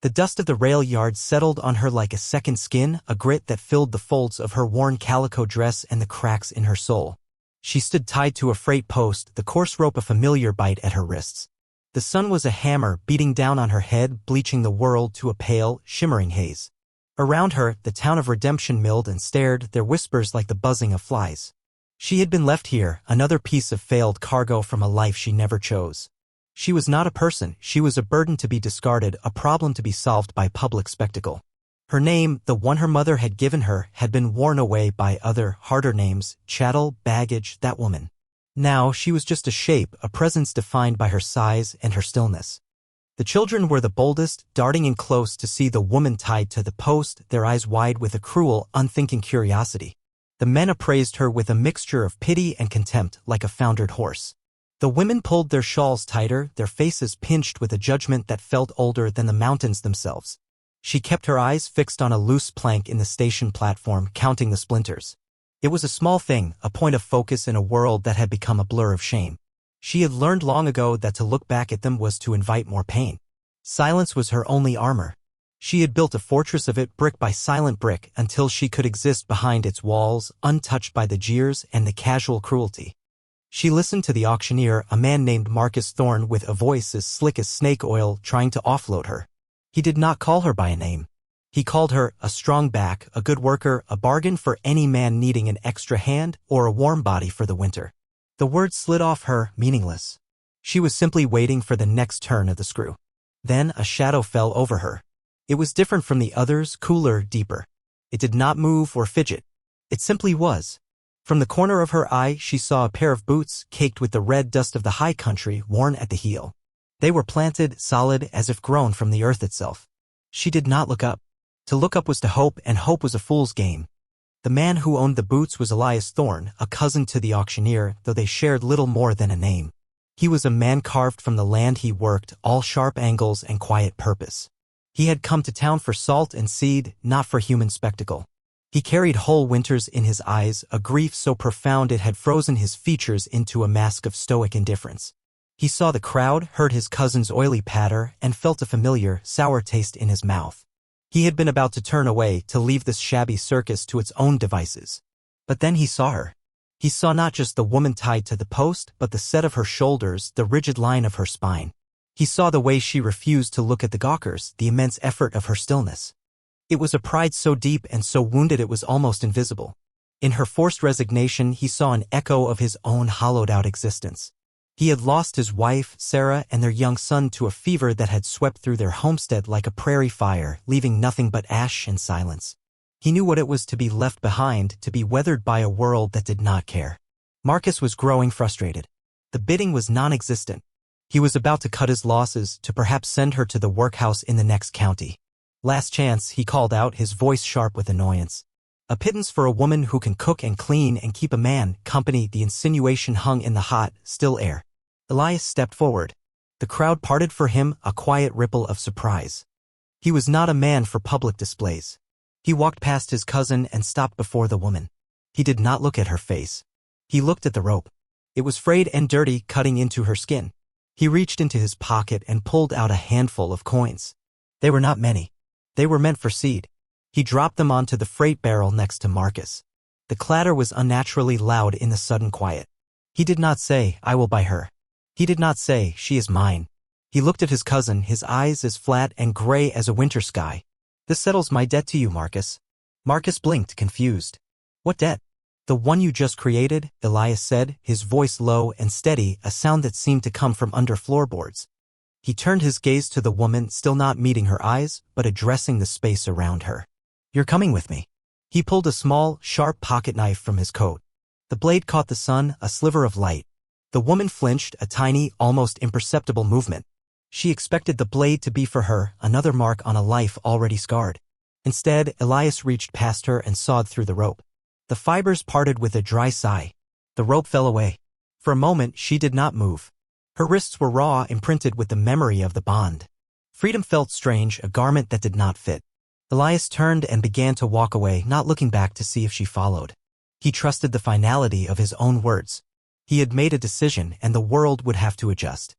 The dust of the rail yard settled on her like a second skin, a grit that filled the folds of her worn calico dress and the cracks in her soul. She stood tied to a freight post, the coarse rope a familiar bite at her wrists. The sun was a hammer beating down on her head, bleaching the world to a pale, shimmering haze. Around her, the town of Redemption milled and stared, their whispers like the buzzing of flies. She had been left here, another piece of failed cargo from a life she never chose. She was not a person, she was a burden to be discarded, a problem to be solved by public spectacle. Her name, the one her mother had given her, had been worn away by other, harder names, chattel, baggage, that woman. Now she was just a shape, a presence defined by her size and her stillness. The children were the boldest, darting in close to see the woman tied to the post, their eyes wide with a cruel, unthinking curiosity. The men appraised her with a mixture of pity and contempt, like a foundered horse. The women pulled their shawls tighter, their faces pinched with a judgment that felt older than the mountains themselves. She kept her eyes fixed on a loose plank in the station platform, counting the splinters. It was a small thing, a point of focus in a world that had become a blur of shame. She had learned long ago that to look back at them was to invite more pain. Silence was her only armor. She had built a fortress of it brick by silent brick until she could exist behind its walls, untouched by the jeers and the casual cruelty. She listened to the auctioneer, a man named Marcus Thorne with a voice as slick as snake oil, trying to offload her. He did not call her by a name. He called her a strong back, a good worker, a bargain for any man needing an extra hand, or a warm body for the winter. The words slid off her, meaningless. She was simply waiting for the next turn of the screw. Then a shadow fell over her. It was different from the others, cooler, deeper. It did not move or fidget. It simply was. From the corner of her eye she saw a pair of boots, caked with the red dust of the high country, worn at the heel. They were planted, solid, as if grown from the earth itself. She did not look up. To look up was to hope, and hope was a fool's game. The man who owned the boots was Elias Thorne, a cousin to the auctioneer, though they shared little more than a name. He was a man carved from the land he worked, all sharp angles and quiet purpose. He had come to town for salt and seed, not for human spectacle. He carried whole winters in his eyes, a grief so profound it had frozen his features into a mask of stoic indifference. He saw the crowd, heard his cousin's oily patter, and felt a familiar, sour taste in his mouth. He had been about to turn away, to leave this shabby circus to its own devices. But then he saw her. He saw not just the woman tied to the post, but the set of her shoulders, the rigid line of her spine. He saw the way she refused to look at the gawkers, the immense effort of her stillness. It was a pride so deep and so wounded it was almost invisible. In her forced resignation he saw an echo of his own hollowed-out existence. He had lost his wife, Sarah, and their young son to a fever that had swept through their homestead like a prairie fire, leaving nothing but ash and silence. He knew what it was to be left behind, to be weathered by a world that did not care. Marcus was growing frustrated. The bidding was non-existent. He was about to cut his losses, to perhaps send her to the workhouse in the next county. Last chance, he called out, his voice sharp with annoyance. A pittance for a woman who can cook and clean and keep a man company. The insinuation hung in the hot, still air. Elias stepped forward. The crowd parted for him, a quiet ripple of surprise. He was not a man for public displays. He walked past his cousin and stopped before the woman. He did not look at her face. He looked at the rope. It was frayed and dirty, cutting into her skin. He reached into his pocket and pulled out a handful of coins. They were not many. They were meant for seed. He dropped them onto the freight barrel next to Marcus. The clatter was unnaturally loud in the sudden quiet. He did not say, "I will buy her." He did not say, "She is mine." He looked at his cousin, his eyes as flat and gray as a winter sky. "This settles my debt to you, Marcus." Marcus blinked, confused. "What debt?" "The one you just created," Elias said, his voice low and steady, a sound that seemed to come from under floorboards. He turned his gaze to the woman, still not meeting her eyes, but addressing the space around her. "You're coming with me." He pulled a small, sharp pocket knife from his coat. The blade caught the sun, a sliver of light. The woman flinched, a tiny, almost imperceptible movement. She expected the blade to be for her, another mark on a life already scarred. Instead, Elias reached past her and sawed through the rope. The fibers parted with a dry sigh. The rope fell away. For a moment, she did not move. Her wrists were raw, imprinted with the memory of the bond. Freedom felt strange, a garment that did not fit. Elias turned and began to walk away, not looking back to see if she followed. He trusted the finality of his own words. He had made a decision, and the world would have to adjust.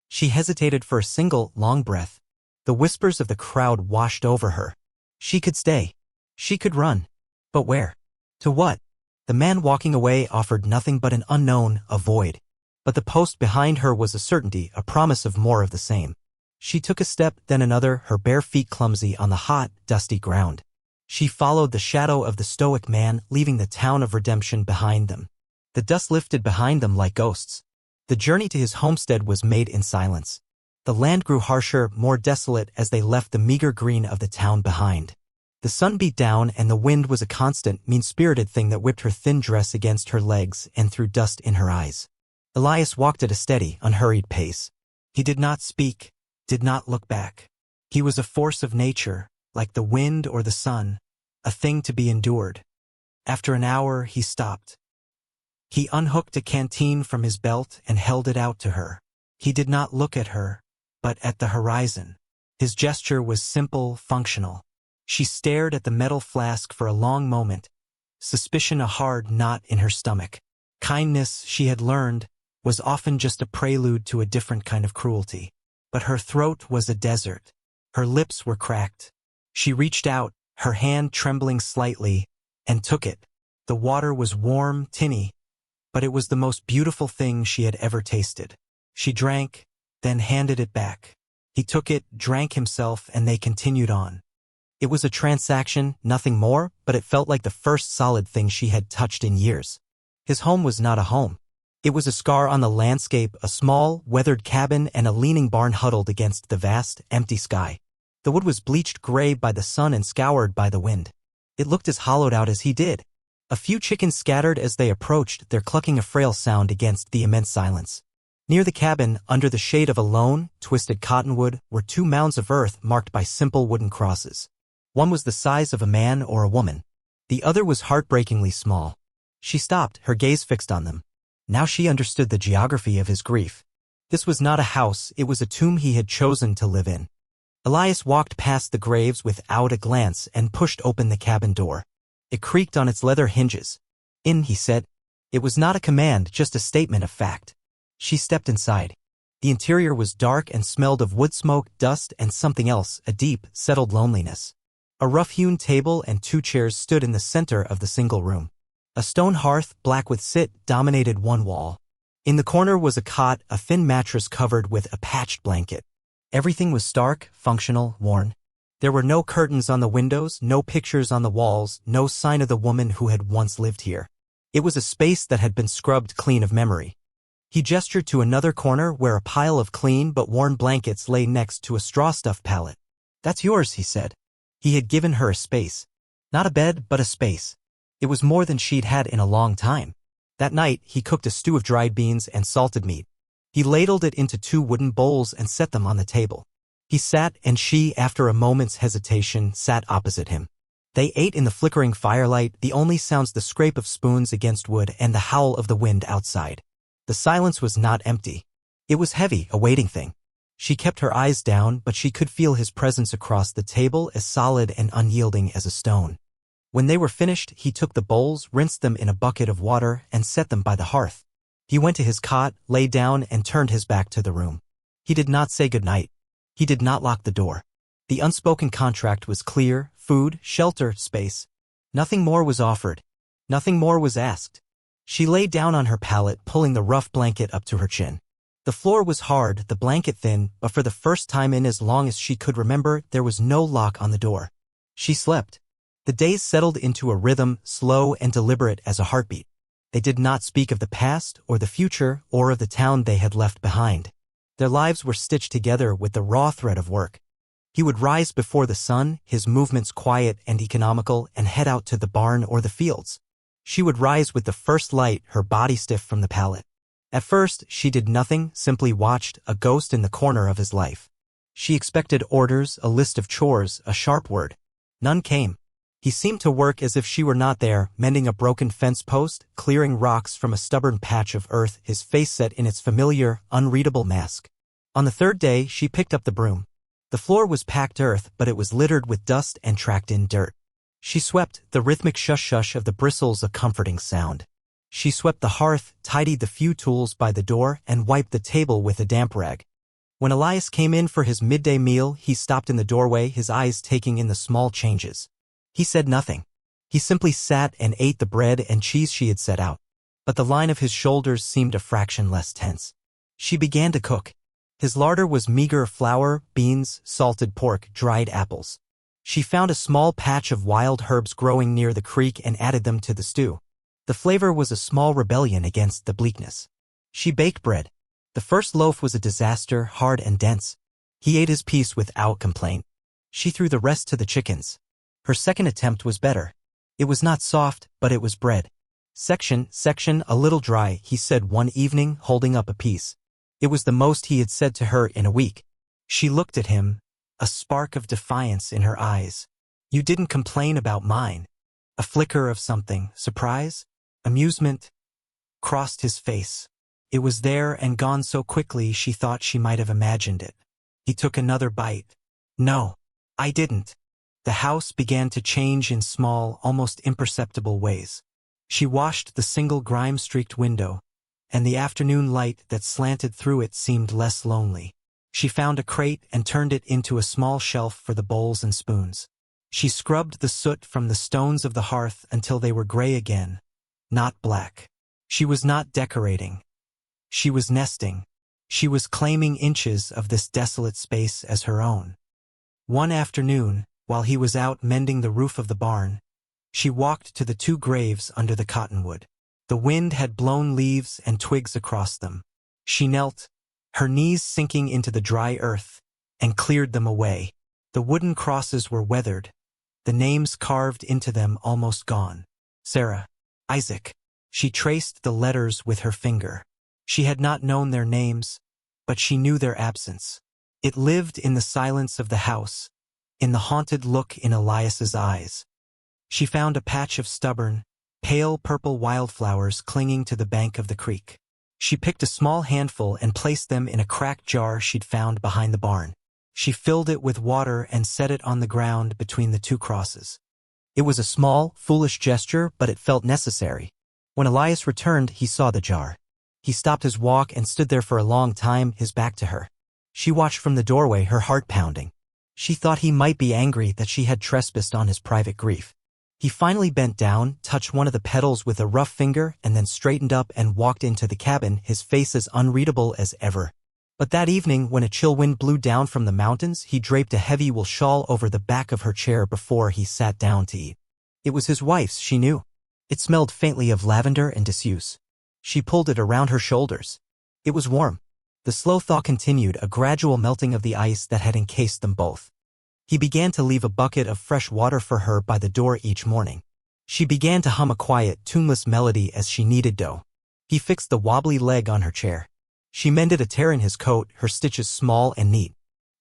She hesitated for a single, long breath. The whispers of the crowd washed over her. She could stay. She could run. But where? To what? The man walking away offered nothing but an unknown, a void. But the post behind her was a certainty, a promise of more of the same. She took a step, then another, her bare feet clumsy on the hot, dusty ground. She followed the shadow of the stoic man, leaving the town of redemption behind them. The dust lifted behind them like ghosts. The journey to his homestead was made in silence. The land grew harsher, more desolate as they left the meager green of the town behind. The sun beat down and the wind was a constant, mean-spirited thing that whipped her thin dress against her legs and threw dust in her eyes. Elias walked at a steady, unhurried pace. He did not speak, did not look back. He was a force of nature, like the wind or the sun, a thing to be endured. After an hour, he stopped. He unhooked a canteen from his belt and held it out to her. He did not look at her, but at the horizon. His gesture was simple, functional. She stared at the metal flask for a long moment, suspicion a hard knot in her stomach. Kindness, she had learned, was often just a prelude to a different kind of cruelty. But her throat was a desert. Her lips were cracked. She reached out, her hand trembling slightly, and took it. The water was warm, tinny, but it was the most beautiful thing she had ever tasted. She drank, then handed it back. He took it, drank himself, and they continued on. It was a transaction, nothing more, but it felt like the first solid thing she had touched in years. His home was not a home. It was a scar on the landscape, a small, weathered cabin and a leaning barn huddled against the vast, empty sky. The wood was bleached gray by the sun and scoured by the wind. It looked as hollowed out as he did. A few chickens scattered as they approached, their clucking a frail sound against the immense silence. Near the cabin, under the shade of a lone, twisted cottonwood, were two mounds of earth marked by simple wooden crosses. One was the size of a man or a woman. The other was heartbreakingly small. She stopped, her gaze fixed on them. Now she understood the geography of his grief. This was not a house, it was a tomb he had chosen to live in. Elias walked past the graves without a glance and pushed open the cabin door. It creaked on its leather hinges. "In," he said. It was not a command, just a statement of fact. She stepped inside. The interior was dark and smelled of wood smoke, dust, and something else, a deep, settled loneliness. A rough-hewn table and two chairs stood in the center of the single room. A stone hearth, black with soot, dominated one wall. In the corner was a cot, a thin mattress covered with a patched blanket. Everything was stark, functional, worn. There were no curtains on the windows, no pictures on the walls, no sign of the woman who had once lived here. It was a space that had been scrubbed clean of memory. He gestured to another corner where a pile of clean but worn blankets lay next to a straw-stuffed pallet. "That's yours," he said. He had given her a space. Not a bed, but a space. It was more than she'd had in a long time. That night, he cooked a stew of dried beans and salted meat. He ladled it into two wooden bowls and set them on the table. He sat and she, after a moment's hesitation, sat opposite him. They ate in the flickering firelight, the only sounds the scrape of spoons against wood and the howl of the wind outside. The silence was not empty. It was heavy, a weighting thing. She kept her eyes down, but she could feel his presence across the table, as solid and unyielding as a stone. When they were finished, he took the bowls, rinsed them in a bucket of water, and set them by the hearth. He went to his cot, lay down, and turned his back to the room. He did not say goodnight. He did not lock the door. The unspoken contract was clear: food, shelter, space. Nothing more was offered. Nothing more was asked. She lay down on her pallet, pulling the rough blanket up to her chin. The floor was hard, the blanket thin, but for the first time in as long as she could remember, there was no lock on the door. She slept. The days settled into a rhythm, slow and deliberate as a heartbeat. They did not speak of the past or the future or of the town they had left behind. Their lives were stitched together with the raw thread of work. He would rise before the sun, his movements quiet and economical, and head out to the barn or the fields. She would rise with the first light, her body stiff from the pallet. At first, she did nothing, simply watched, a ghost in the corner of his life. She expected orders, a list of chores, a sharp word. None came. He seemed to work as if she were not there, mending a broken fence post, clearing rocks from a stubborn patch of earth, his face set in its familiar, unreadable mask. On the third day, she picked up the broom. The floor was packed earth, but it was littered with dust and tracked-in dirt. She swept, the rhythmic shush-shush of the bristles a comforting sound. She swept the hearth, tidied the few tools by the door, and wiped the table with a damp rag. When Elias came in for his midday meal, he stopped in the doorway, his eyes taking in the small changes. He said nothing. He simply sat and ate the bread and cheese she had set out. But the line of his shoulders seemed a fraction less tense. She began to cook. His larder was meager: flour, beans, salted pork, dried apples. She found a small patch of wild herbs growing near the creek and added them to the stew. The flavor was a small rebellion against the bleakness. She baked bread. The first loaf was a disaster, hard and dense. He ate his piece without complaint. She threw the rest to the chickens. Her second attempt was better. It was not soft, but it was bread. Section, a little dry, he said one evening, holding up a piece. It was the most he had said to her in a week. She looked at him, a spark of defiance in her eyes. You didn't complain about mine. A flicker of something, surprise, amusement, crossed his face. It was there and gone so quickly she thought she might have imagined it. He took another bite. No, I didn't. The house began to change in small, almost imperceptible ways. She washed the single grime-streaked window, and the afternoon light that slanted through it seemed less lonely. She found a crate and turned it into a small shelf for the bowls and spoons. She scrubbed the soot from the stones of the hearth until they were gray again, not black. She was not decorating. She was nesting. She was claiming inches of this desolate space as her own. One afternoon, while he was out mending the roof of the barn, she walked to the two graves under the cottonwood. The wind had blown leaves and twigs across them. She knelt, her knees sinking into the dry earth, and cleared them away. The wooden crosses were weathered, the names carved into them almost gone. Sarah, Isaac. She traced the letters with her finger. She had not known their names, but she knew their absence. It lived in the silence of the house, in the haunted look in Elias's eyes. She found a patch of stubborn, pale purple wildflowers clinging to the bank of the creek. She picked a small handful and placed them in a cracked jar she'd found behind the barn. She filled it with water and set it on the ground between the two crosses. It was a small, foolish gesture, but it felt necessary. When Elias returned, he saw the jar. He stopped his walk and stood there for a long time, his back to her. She watched from the doorway, her heart pounding. She thought he might be angry that she had trespassed on his private grief. He finally bent down, touched one of the petals with a rough finger, and then straightened up and walked into the cabin, his face as unreadable as ever. But that evening, when a chill wind blew down from the mountains, he draped a heavy wool shawl over the back of her chair before he sat down to eat. It was his wife's, she knew. It smelled faintly of lavender and disuse. She pulled it around her shoulders. It was warm. The slow thaw continued, a gradual melting of the ice that had encased them both. He began to leave a bucket of fresh water for her by the door each morning. She began to hum a quiet, tuneless melody as she kneaded dough. He fixed the wobbly leg on her chair. She mended a tear in his coat, her stitches small and neat.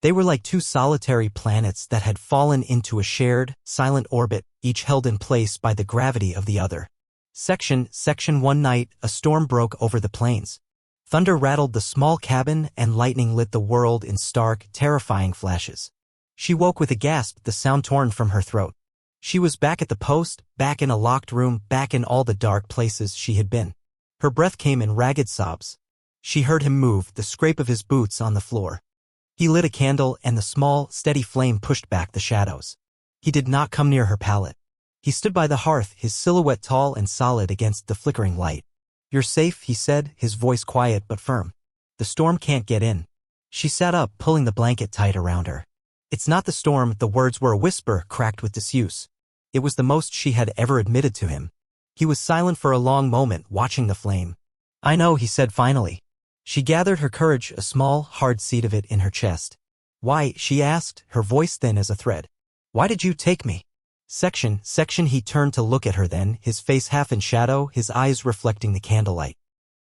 They were like two solitary planets that had fallen into a shared, silent orbit, each held in place by the gravity of the other. Section. One night, a storm broke over the plains. Thunder rattled the small cabin and lightning lit the world in stark, terrifying flashes. She woke with a gasp, the sound torn from her throat. She was back at the post, back in a locked room, back in all the dark places she had been. Her breath came in ragged sobs. She heard him move, the scrape of his boots on the floor. He lit a candle and the small, steady flame pushed back the shadows. He did not come near her pallet. He stood by the hearth, his silhouette tall and solid against the flickering light. You're safe, he said, his voice quiet but firm. The storm can't get in. She sat up, pulling the blanket tight around her. It's not the storm, the words were a whisper cracked with disuse. It was the most she had ever admitted to him. He was silent for a long moment, watching the flame. I know, he said finally. She gathered her courage, a small, hard seed of it in her chest. Why, she asked, her voice thin as a thread. Why did you take me? Section. He turned to look at her then, his face half in shadow, his eyes reflecting the candlelight.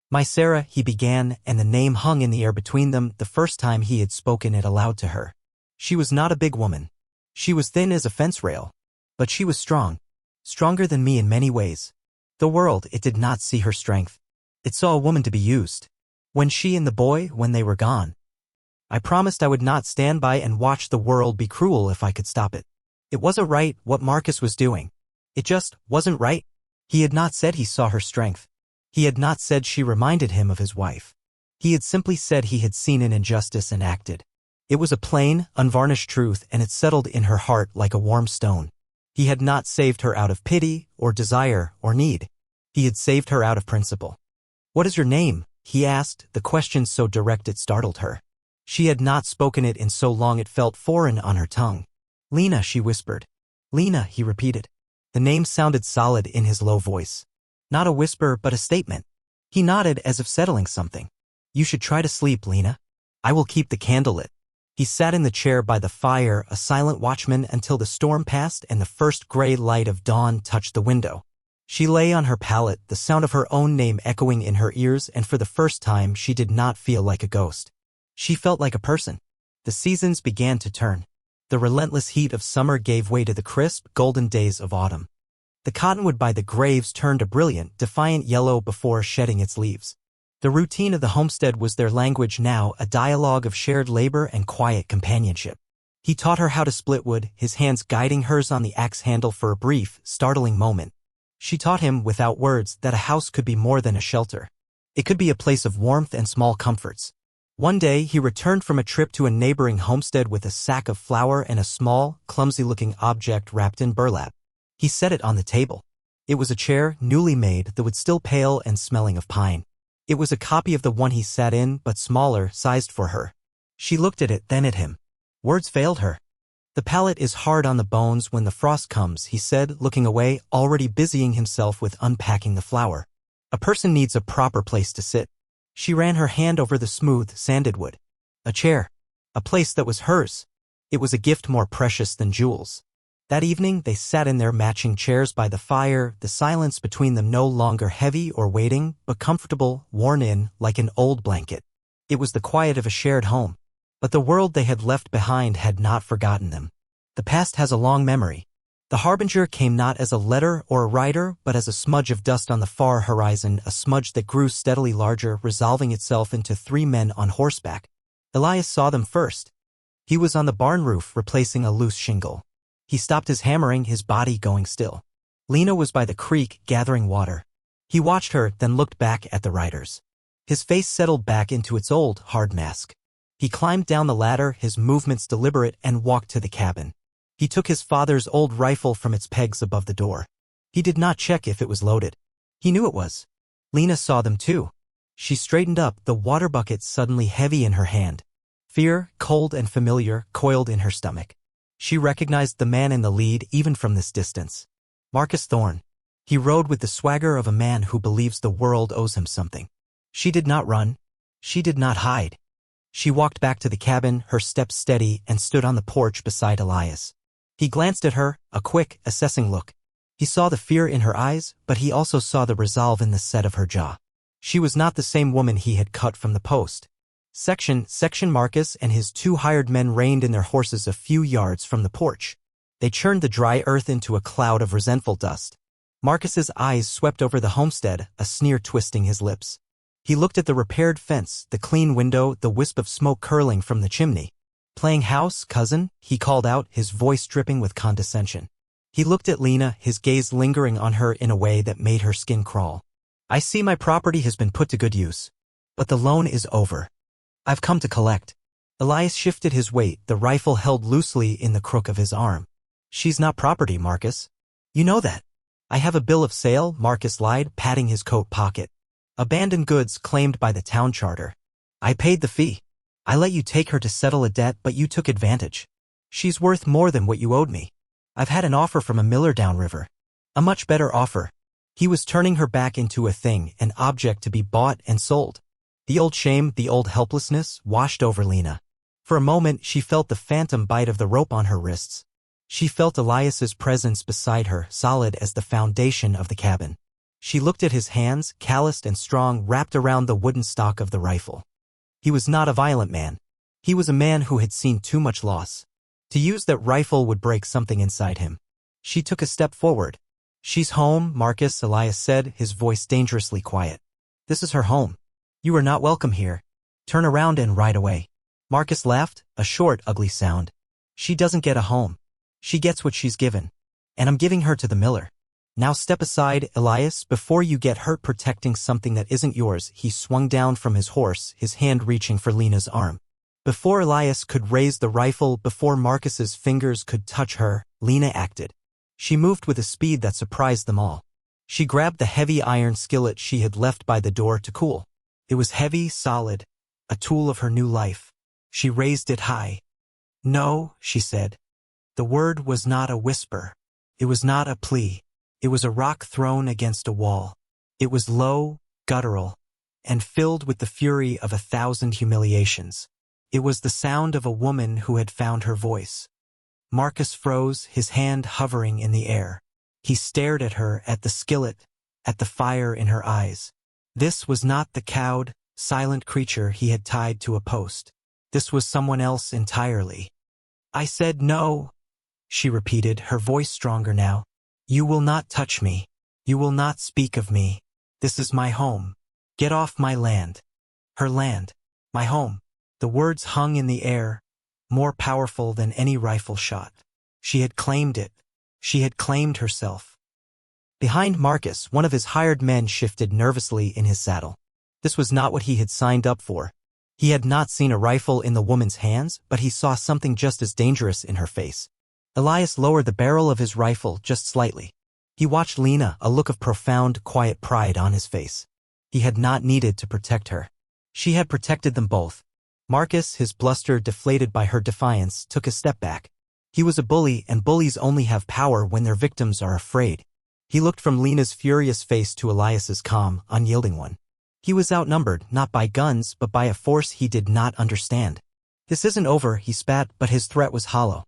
My Sarah, he began, and the name hung in the air between them, the first time he had spoken it aloud to her. She was not a big woman. She was thin as a fence rail. But she was strong. Stronger than me in many ways. The world, it did not see her strength. It saw a woman to be used. When she and the boy, when they were gone. I promised I would not stand by and watch the world be cruel if I could stop it. It wasn't right what Marcus was doing. It just wasn't right. He had not said he saw her strength. He had not said she reminded him of his wife. He had simply said he had seen an injustice and acted. It was a plain, unvarnished truth, and it settled in her heart like a warm stone. He had not saved her out of pity, or desire, or need. He had saved her out of principle. "What is your name?" he asked, the question so direct it startled her. She had not spoken it in so long it felt foreign on her tongue. "Lena," she whispered. "Lena," he repeated. The name sounded solid in his low voice. Not a whisper, but a statement. He nodded as if settling something. "You should try to sleep, Lena. I will keep the candle lit." He sat in the chair by the fire, a silent watchman, until the storm passed and the first gray light of dawn touched the window. She lay on her pallet, the sound of her own name echoing in her ears, and for the first time she did not feel like a ghost. She felt like a person. The seasons began to turn. The relentless heat of summer gave way to the crisp, golden days of autumn. The cottonwood by the graves turned a brilliant, defiant yellow before shedding its leaves. The routine of the homestead was their language now, a dialogue of shared labor and quiet companionship. He taught her how to split wood, his hands guiding hers on the axe handle for a brief, startling moment. She taught him, without words, that a house could be more than a shelter. It could be a place of warmth and small comforts. One day, he returned from a trip to a neighboring homestead with a sack of flour and a small, clumsy-looking object wrapped in burlap. He set it on the table. It was a chair, newly made, though it's still pale and smelling of pine. It was a copy of the one he sat in, but smaller, sized for her. She looked at it, then at him. Words failed her. "The palate is hard on the bones when the frost comes," he said, looking away, already busying himself with unpacking the flour. "A person needs a proper place to sit." She ran her hand over the smooth, sanded wood. A chair. A place that was hers. It was a gift more precious than jewels. That evening, they sat in their matching chairs by the fire, the silence between them no longer heavy or waiting, but comfortable, worn in, like an old blanket. It was the quiet of a shared home. But the world they had left behind had not forgotten them. The past has a long memory. The harbinger came not as a letter or a rider, but as a smudge of dust on the far horizon, a smudge that grew steadily larger, resolving itself into 3 men on horseback. Elias saw them first. He was on the barn roof, replacing a loose shingle. He stopped his hammering, his body going still. Lena was by the creek, gathering water. He watched her, then looked back at the riders. His face settled back into its old, hard mask. He climbed down the ladder, his movements deliberate, and walked to the cabin. He took his father's old rifle from its pegs above the door. He did not check if it was loaded. He knew it was. Lena saw them too. She straightened up, the water bucket suddenly heavy in her hand. Fear, cold and familiar, coiled in her stomach. She recognized the man in the lead even from this distance. Marcus Thorne. He rode with the swagger of a man who believes the world owes him something. She did not run. She did not hide. She walked back to the cabin, her steps steady, and stood on the porch beside Elias. He glanced at her, a quick, assessing look. He saw the fear in her eyes, but he also saw the resolve in the set of her jaw. She was not the same woman he had cut from the post. Section Marcus and his 2 hired men reined in their horses a few yards from the porch. They churned the dry earth into a cloud of resentful dust. Marcus's eyes swept over the homestead, a sneer twisting his lips. He looked at the repaired fence, the clean window, the wisp of smoke curling from the chimney. "Playing house, cousin?" he called out, his voice dripping with condescension. He looked at Lena, his gaze lingering on her in a way that made her skin crawl. "I see my property has been put to good use. But the loan is over. I've come to collect." Elias shifted his weight, the rifle held loosely in the crook of his arm. "She's not property, Marcus. You know that." "I have a bill of sale," Marcus lied, patting his coat pocket. "Abandoned goods claimed by the town charter. I paid the fee. I let you take her to settle a debt, but you took advantage. She's worth more than what you owed me. I've had an offer from a miller downriver. A much better offer." He was turning her back into a thing, an object to be bought and sold. The old shame, the old helplessness, washed over Lena. For a moment, she felt the phantom bite of the rope on her wrists. She felt Elias's presence beside her, solid as the foundation of the cabin. She looked at his hands, calloused and strong, wrapped around the wooden stock of the rifle. He was not a violent man. He was a man who had seen too much loss. To use that rifle would break something inside him. She took a step forward. "She's home, Marcus," Elias said, his voice dangerously quiet. "This is her home. You are not welcome here. Turn around and ride away." Marcus laughed, a short, ugly sound. "She doesn't get a home. She gets what she's given. And I'm giving her to the miller." "Now step aside, Elias, before you get hurt protecting something that isn't yours." He swung down from his horse, his hand reaching for Lena's arm. Before Elias could raise the rifle, before Marcus's fingers could touch her, Lena acted. She moved with a speed that surprised them all. She grabbed the heavy iron skillet she had left by the door to cool. It was heavy, solid, a tool of her new life. She raised it high. "No," she said. The word was not a whisper. It was not a plea. It was a rock thrown against a wall. It was low, guttural, and filled with the fury of 1,000 humiliations. It was the sound of a woman who had found her voice. Marcus froze, his hand hovering in the air. He stared at her, at the skillet, at the fire in her eyes. This was not the cowed, silent creature he had tied to a post. This was someone else entirely. "I said no," she repeated, her voice stronger now. "You will not touch me. You will not speak of me. This is my home. Get off my land." Her land. My home. The words hung in the air, more powerful than any rifle shot. She had claimed it. She had claimed herself. Behind Marcus, one of his hired men shifted nervously in his saddle. This was not what he had signed up for. He had not seen a rifle in the woman's hands, but he saw something just as dangerous in her face. Elias lowered the barrel of his rifle just slightly. He watched Lena, a look of profound, quiet pride on his face. He had not needed to protect her. She had protected them both. Marcus, his bluster deflated by her defiance, took a step back. He was a bully, and bullies only have power when their victims are afraid. He looked from Lena's furious face to Elias's calm, unyielding one. He was outnumbered, not by guns, but by a force he did not understand. "This isn't over," he spat, but his threat was hollow.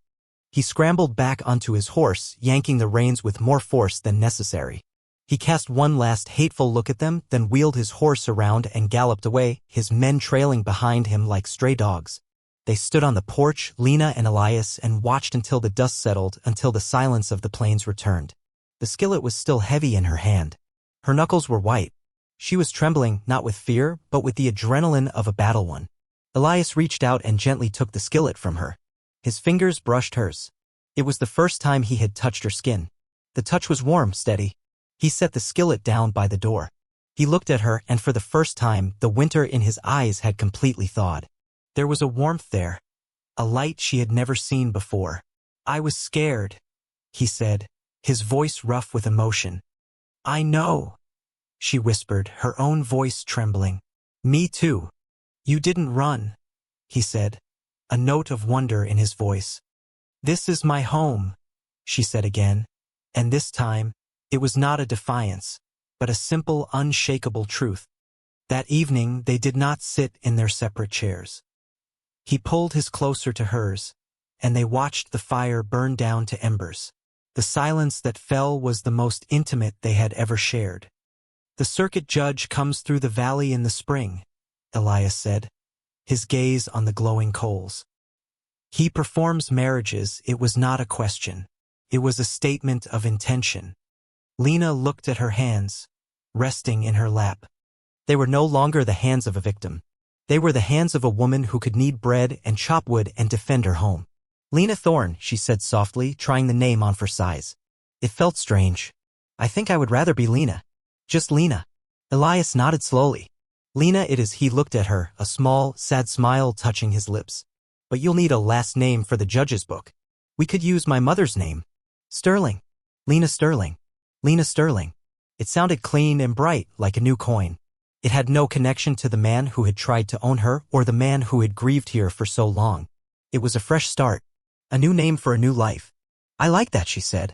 He scrambled back onto his horse, yanking the reins with more force than necessary. He cast one last hateful look at them, then wheeled his horse around and galloped away, his men trailing behind him like stray dogs. They stood on the porch, Lena and Elias, and watched until the dust settled, until the silence of the plains returned. The skillet was still heavy in her hand. Her knuckles were white. She was trembling, not with fear, but with the adrenaline of a battle won. Elias reached out and gently took the skillet from her. His fingers brushed hers. It was the first time he had touched her skin. The touch was warm, steady. He set the skillet down by the door. He looked at her, and for the first time, the winter in his eyes had completely thawed. There was a warmth there, a light she had never seen before. "I was scared," he said, his voice rough with emotion. "I know," she whispered, her own voice trembling. "Me too." "You didn't run," he said, a note of wonder in his voice. "This is my home," she said again, and this time, it was not a defiance, but a simple, unshakable truth. That evening, they did not sit in their separate chairs. He pulled his closer to hers, and they watched the fire burn down to embers. The silence that fell was the most intimate they had ever shared. "The circuit judge comes through the valley in the spring," Elias said, his gaze on the glowing coals. "He performs marriages." It was not a question. It was a statement of intention. Lena looked at her hands, resting in her lap. They were no longer the hands of a victim. They were the hands of a woman who could knead bread and chop wood and defend her home. "Lena Thorne," she said softly, trying the name on for size. It felt strange. "I think I would rather be Lena. Just Lena." Elias nodded slowly. "Lena it is." He looked at her, a small, sad smile touching his lips. "But you'll need a last name for the judge's book. We could use my mother's name. Sterling. Lena Sterling. Lena Sterling." It sounded clean and bright, like a new coin. It had no connection to the man who had tried to own her or the man who had grieved here for so long. It was a fresh start. A new name for a new life. "I like that," she said.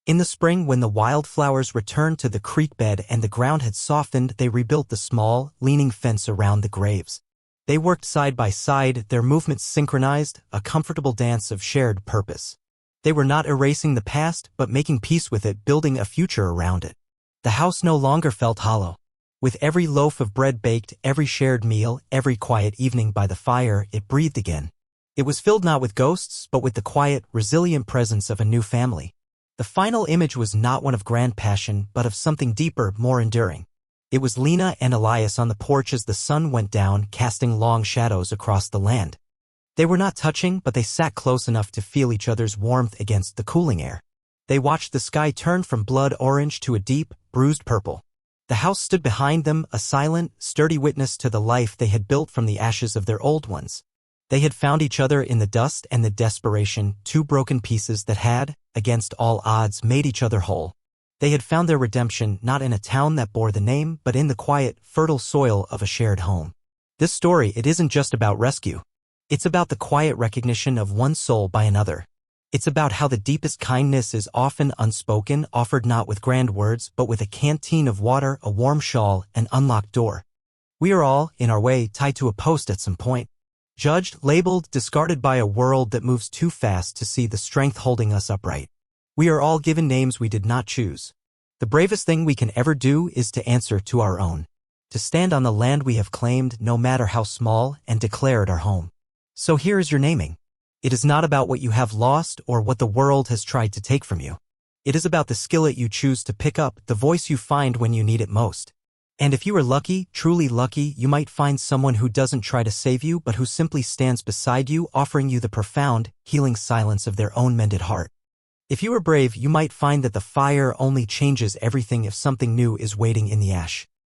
In the spring, when the wildflowers returned to the creek bed and the ground had softened, they rebuilt the small, leaning fence around the graves. They worked side by side, their movements synchronized, a comfortable dance of shared purpose. They were not erasing the past, but making peace with it, building a future around it. The house no longer felt hollow. With every loaf of bread baked, every shared meal, every quiet evening by the fire, it breathed again. It was filled not with ghosts, but with the quiet, resilient presence of a new family. The final image was not one of grand passion, but of something deeper, more enduring. It was Lena and Elias on the porch as the sun went down, casting long shadows across the land. They were not touching, but they sat close enough to feel each other's warmth against the cooling air. They watched the sky turn from blood orange to a deep, bruised purple. The house stood behind them, a silent, sturdy witness to the life they had built from the ashes of their old ones. They had found each other in the dust and the desperation, two broken pieces that had, against all odds, made each other whole. They had found their redemption not in a town that bore the name, but in the quiet, fertile soil of a shared home. This story, it isn't just about rescue. It's about the quiet recognition of one soul by another. It's about how the deepest kindness is often unspoken, offered not with grand words, but with a canteen of water, a warm shawl, an unlocked door. We are all, in our way, tied to a post at some point. Judged, labeled, discarded by a world that moves too fast to see the strength holding us upright. We are all given names we did not choose. The bravest thing we can ever do is to answer to our own. To stand on the land we have claimed, no matter how small, and declare it our home. So here is your naming. It is not about what you have lost or what the world has tried to take from you. It is about the skillet you choose to pick up, the voice you find when you need it most. And if you are lucky, truly lucky, you might find someone who doesn't try to save you but who simply stands beside you, offering you the profound, healing silence of their own mended heart. If you are brave, you might find that the fire only changes everything if something new is waiting in the ash.